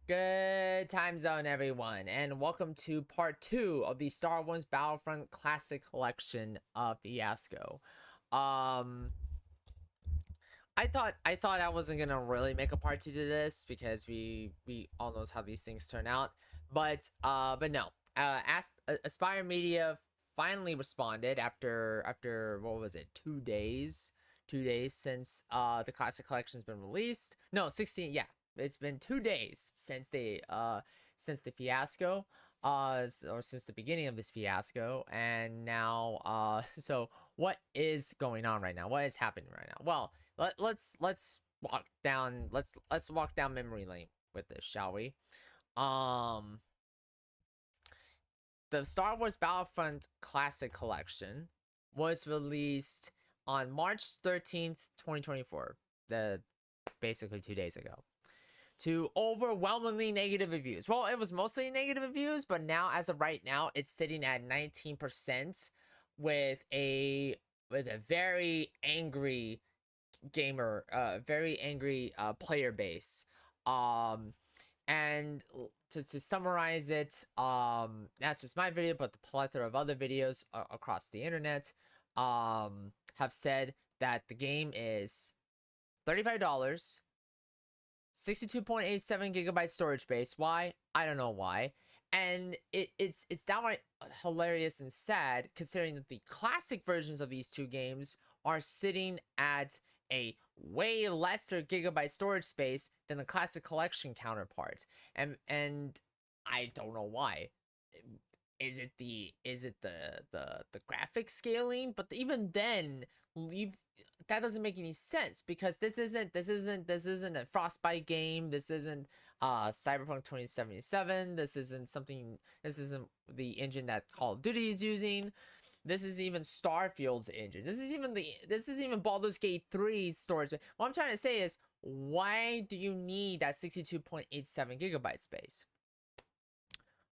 Good time zone, everyone, and welcome to part 2 of the Star Wars Battlefront Classic Collection of Fiasco. Um, I thought I wasn't gonna really make a part 2 to this because we all knows how these things turn out, but no. Aspyr Media finally responded after what was it, 2 days, 2 days since the Classic Collection's been released. No, 16. Yeah, it's been 2 days since the fiasco, or since the beginning of this fiasco, and now so what is going on right now? What is happening right now? Well, let's walk down let's walk down memory lane with this, shall we? Um, the Star Wars Battlefront Classic Collection was released on March 13th, 2024. Basically 2 days ago, to overwhelmingly negative reviews. Well, it was mostly negative reviews, but now, as of right now, it's sitting at 19% with a very angry gamer, very angry player base. And to summarize it, that's just my video, but the plethora of other videos across the internet have said that the game is $35, 62.87 gigabyte storage space. Why? I don't know why. And it's downright hilarious and sad, considering that the classic versions of these two games are sitting at a way lesser gigabyte storage space than the Classic Collection counterpart. And I don't know why. Is it the graphic scaling? But even then, that doesn't make any sense, because this isn't a Frostbite game. This isn't Cyberpunk 2077. This isn't the engine that Call of Duty is using. This is even Starfield's engine. This is even Baldur's Gate 3 storage. What I'm trying to say is, why do you need that 62.87 gigabyte space?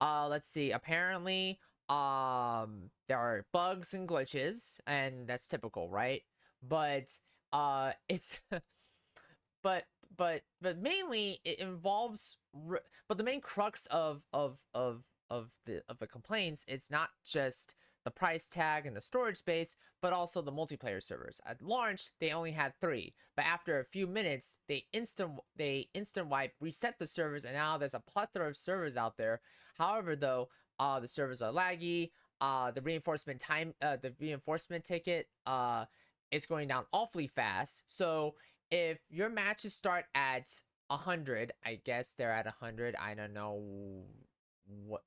Let's see. Apparently, there are bugs and glitches, and that's typical, right? But it's but mainly it involves but the main crux of the complaints is not just the price tag and the storage space, but also the multiplayer servers. At launch, they only had 3, but after a few minutes, they instant wipe, reset the servers, and now there's a plethora of servers out there. However, though, the servers are laggy. The reinforcement ticket is going down awfully fast. So if your matches start at 100, I guess they're at 100. I don't know what,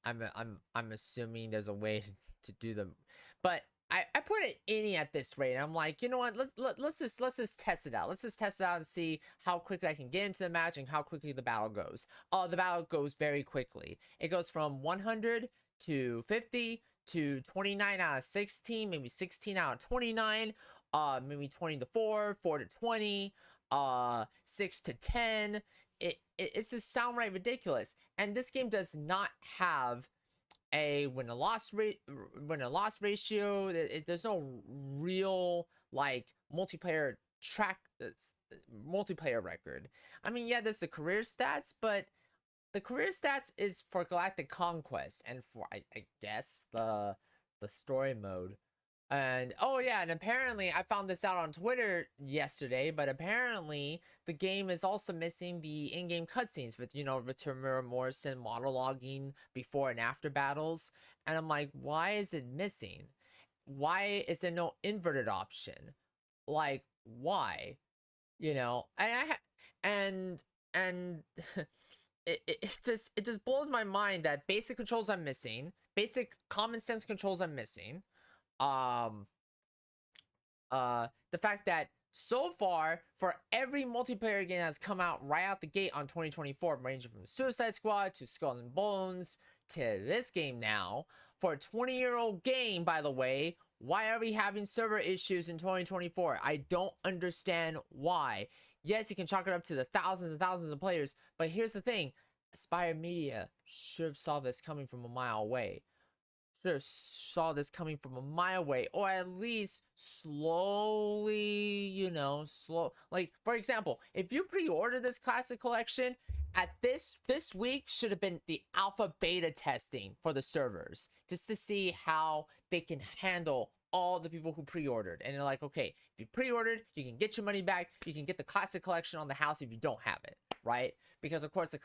I'm assuming there's a way to do them, but I put it any at this rate. I'm like, you know what? Let's just test it out. Let's just test it out and see how quickly I can get into the match and how quickly the battle goes. The battle goes very quickly. It goes from 100 to 50 to 29 out of 16, maybe 16 out of 29, maybe 20 to 4, 4 to 20, 6 to 10. It's just downright ridiculous. And this game does not have a win-loss ratio. There's no real like multiplayer record. I mean, yeah, there's the career stats, but the career stats is for Galactic Conquest and for I guess the story mode. And oh yeah, and apparently I found this out on Twitter yesterday, but apparently the game is also missing the in-game cutscenes with, Vtuber Morrison monologuing before and after battles. And I'm like, why is it missing? Why is there no inverted option? Like, why? And it just blows my mind that basic controls are missing, basic common sense controls are missing. The fact that so far, for every multiplayer game that's come out right out the gate on 2024, ranging from Suicide Squad to Skull and Bones to this game now, for a 20-year-old game, by the way, why are we having server issues in 2024? I don't understand why. Yes, you can chalk it up to the thousands and thousands of players, but here's the thing. Aspyr Media should have saw this coming from a mile away. Or at least slowly, slow. Like, for example, if you pre-order this Classic Collection at this week should have been the alpha beta testing for the servers, just to see how they can handle all the people who pre-ordered. And they're like, okay, if you pre-ordered, you can get your money back, you can get the classic collection on the house if you don't have it, right? Because of course the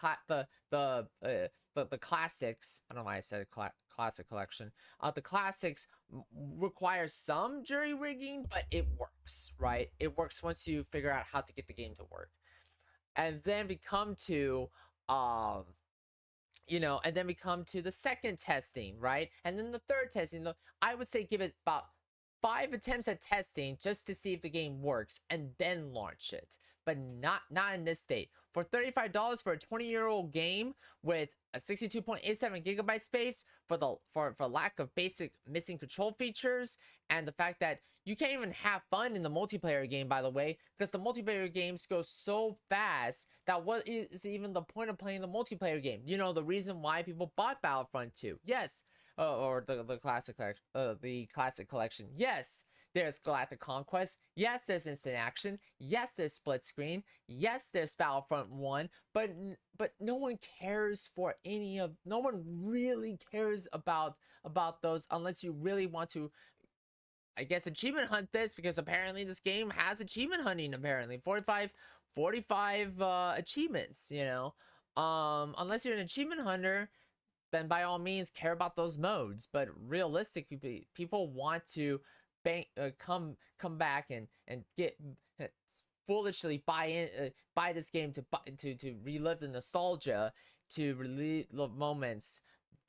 classics, I don't know why I said classic collection, the classics require some jury rigging, but it works, right? It works once you figure out how to get the game to work. And then we come to and then we come to the second testing, right? And then the third testing. I would say give it about 5 attempts at testing just to see if the game works, and then launch it. But not in this state. For $35 for a 20-year-old game with a 62.87 gigabyte space, for lack of basic missing control features, and the fact that you can't even have fun in the multiplayer game, by the way, because the multiplayer games go so fast that what is even the point of playing the multiplayer game? You know, the reason why people bought Battlefront 2. Yes. Or the classic collection. Yes, there's Galactic Conquest. Yes, there's Instant Action. Yes, there's Split Screen. Yes, there's Battlefront 1. But no one cares for any of. No one really cares about those unless you really want to, I guess, achievement hunt this, because apparently this game has achievement hunting. Apparently 45 achievements. You know, unless you're an achievement hunter, then by all means care about those modes. But realistically, people want to come back and get foolishly buy this game to relive the nostalgia, to relive the moments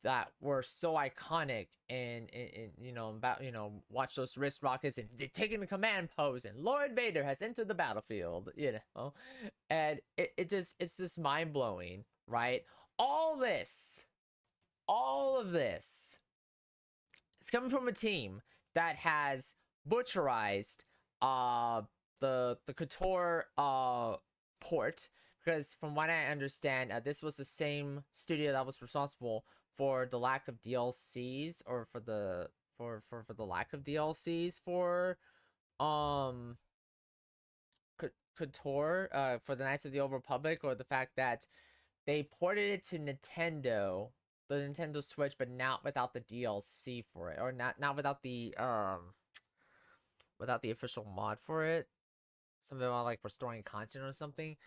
that were so iconic, and watch those wrist rockets and taking the command pose, and Lord Vader has entered the battlefield, and it's just mind-blowing, right? All of this is coming from a team that has butcherized the KOTOR port, because from what I understand, this was the same studio that was responsible for the lack of DLCs, or for the lack of DLCs for KOTOR, for the Knights of the Old Republic, or the fact that they ported it to Nintendo, the Nintendo Switch, but not without the DLC for it, or not without the official mod for it. Something about like restoring content or something.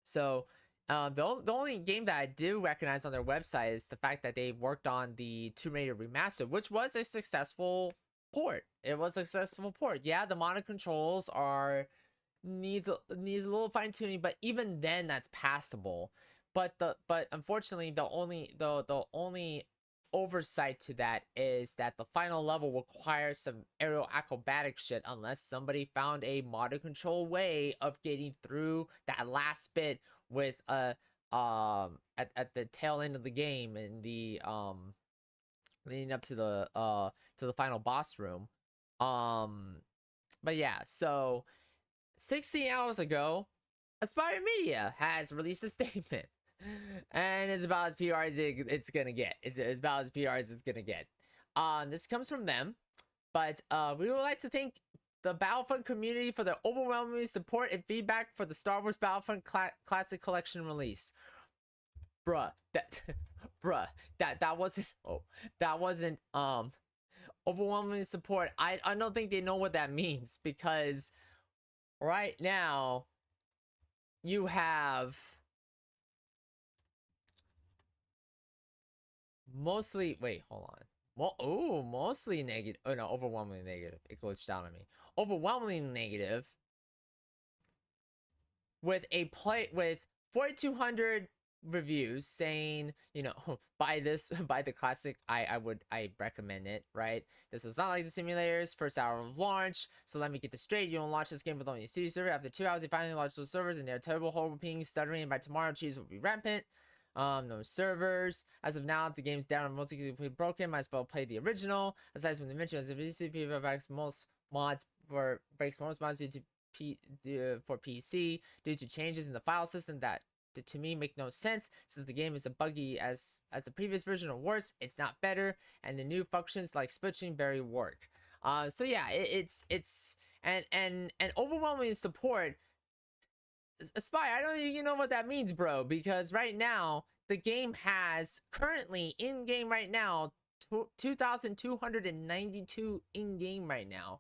So the only game that I do recognize on their website is the fact that they worked on the Tomb Raider Remastered, which was a successful port. It was a successful port. Yeah, the mono controls needs a little fine tuning, but even then that's passable. But unfortunately, the only oversight to that is that the final level requires some aerial acrobatic shit, unless somebody found a mono control way of getting through that last bit with at the tail end of the game, and the leading up to the final boss room. But yeah, so 16 hours ago, Aspyr Media has released a statement, and it's about as PR as it's gonna get. It's about as PR as it's gonna get. This comes from them, but we would like to thank the Battlefront community for their overwhelming support and feedback for the Star Wars Battlefront Classic Collection release. Bruh, that wasn't overwhelming support. I don't think they know what that means, because right now you have mostly, wait, hold on. Mostly negative. Oh no, overwhelmingly negative. It glitched out on me. Overwhelmingly negative, with 4,200 reviews saying, buy the classic. I recommend it, right? This was not like the simulators first hour of launch, so let me get this straight. You don't launch this game with only a CD server. After 2 hours, they finally launched those servers, and they're terrible, horrible ping, stuttering, and by tomorrow, cheese will be rampant. No servers. As of now, the game's down and multi broken. Might as well play the original. Aside from the mention, as if VCP breaks most mods for PC due to changes in the file system that to me make no sense, since the game is as buggy as the previous version or worse. It's not better, and the new functions like switching barely work. So yeah, it's and overwhelming support. Aspyr, I don't even know what that means, bro, because right now the game has currently in game right now 2,292 in game right now.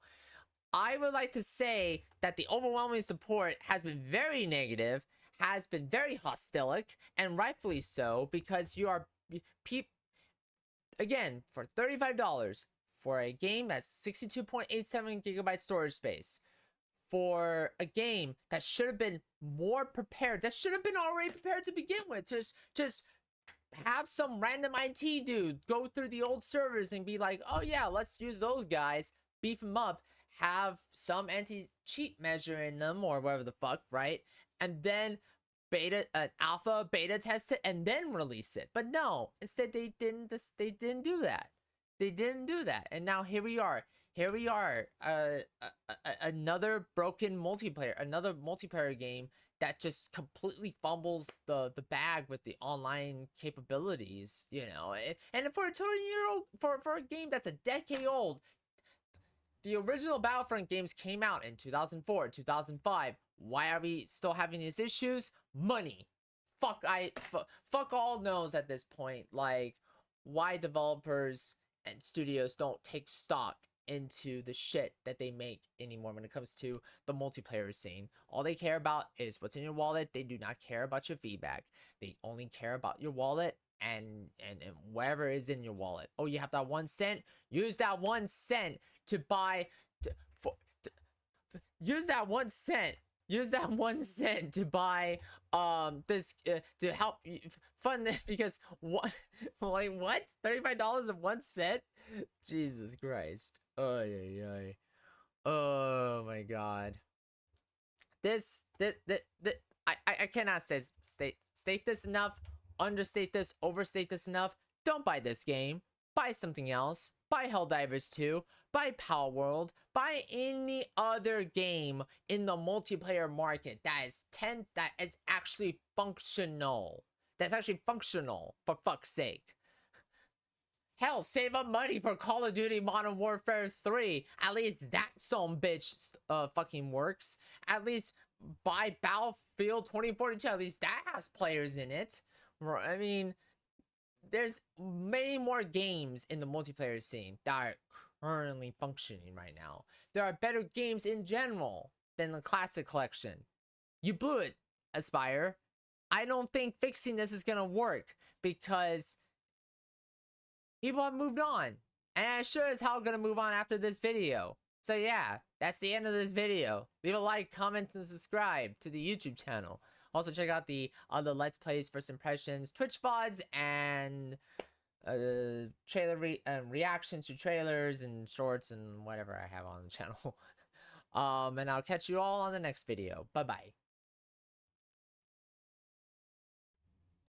I would like to say that the overwhelming support has been very negative, has been very hostilic, and rightfully so, because you are again, for $35 for a game that's 62.87 gigabyte storage space, for a game that should have been more prepared, that should have been already prepared to begin with. Just have some random IT dude go through the old servers and be like, oh yeah, let's use those guys, beef them up, have some anti-cheat measure in them or whatever the fuck, right? And then alpha beta test it and then release it. But no, instead they didn't do that. They didn't do that. And now here we are, another broken multiplayer, another multiplayer game that just completely fumbles the bag with the online capabilities, you know. And for a 20-year-old, for a game that's a decade old, the original Battlefront games came out in 2004, 2005. Why are we still having these issues? Money. Fuck all knows at this point, like, why developers and studios don't take stock into the shit that they make anymore when it comes to the multiplayer scene. All they care about is what's in your wallet. They do not care about your feedback. They only care about your wallet and whatever is in your wallet. Oh, you have that 1 cent? Use that 1 cent to buy use that 1 cent. Use that 1 cent to buy this to help fund this, because what like what? $35 of 1 cent? Jesus Christ. Oh yeah. Oh my god. This I cannot state this enough, understate this, overstate this enough. Don't buy this game. Buy something else. Buy Helldivers 2. Buy Power World. Buy any other game in the multiplayer market that is actually functional. That's actually functional, for fuck's sake. Hell, save up money for Call of Duty Modern Warfare 3. At least that bitch fucking works. At least buy Battlefield 2042. At least that has players in it. I mean, there's many more games in the multiplayer scene that are currently functioning right now. There are better games in general than the Classic Collection. You blew it, Aspyr. I don't think fixing this is gonna work, because people have moved on, and I sure as hell gonna move on after this video. So yeah, that's the end of this video. Leave a like, comment, and subscribe to the YouTube channel. Also check out the other Let's Plays, First Impressions, Twitch VODs, and reactions to trailers and shorts and whatever I have on the channel. And I'll catch you all on the next video. Bye bye.